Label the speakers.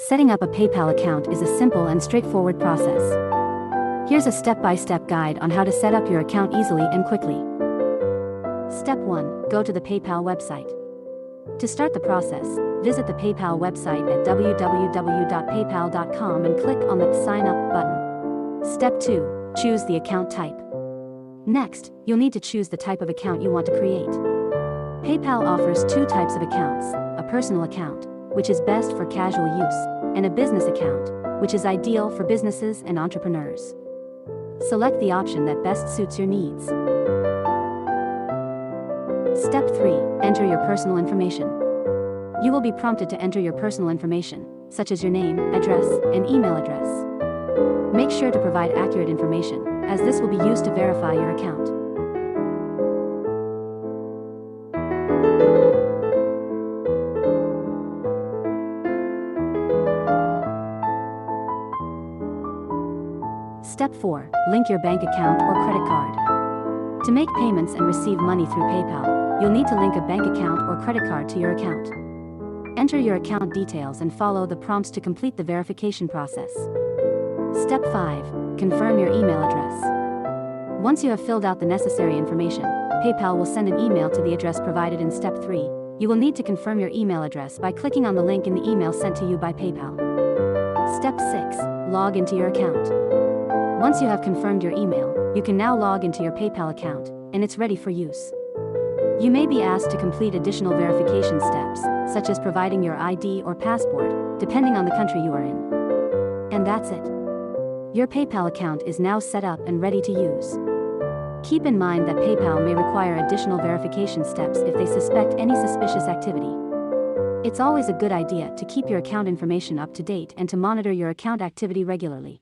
Speaker 1: Setting up a PayPal account is a simple and straightforward process. Here's a step-by-step guide on how to set up your account easily and quickly. Step 1. Go to the PayPal website. To start the process, visit the PayPal website at www.paypal.com and click on the Sign Up button. Step 2. Choose the account type. Next, you'll need to choose the type of account you want to create. PayPal offers two types of accounts: a personal account, which is best for casual use, and a business account, which is ideal for businesses and entrepreneurs. Select the option that best suits your needs. Step 3. Enter your personal information. You will be prompted to enter your personal information, such as your name, address, and email address. Make sure to provide accurate information, as this will be used to verify your account. Step 4. Link your bank account or credit card. To make payments and receive money through PayPal, you'll need to link a bank account or credit card to your account. Enter your account details and follow the prompts to complete the verification process. Step 5. Confirm your email address. Once you have filled out the necessary information, PayPal will send an email to the address provided in Step 3. You will need to confirm your email address by clicking on the link in the email sent to you by PayPal. Step 6. Log into your account. Once you have confirmed your email, you can now log into your PayPal account, and it's ready for use. You may be asked to complete additional verification steps, such as providing your ID or passport, depending on the country you are in. And that's it. Your PayPal account is now set up and ready to use. Keep in mind that PayPal may require additional verification steps if they suspect any suspicious activity. It's always a good idea to keep your account information up to date and to monitor your account activity regularly.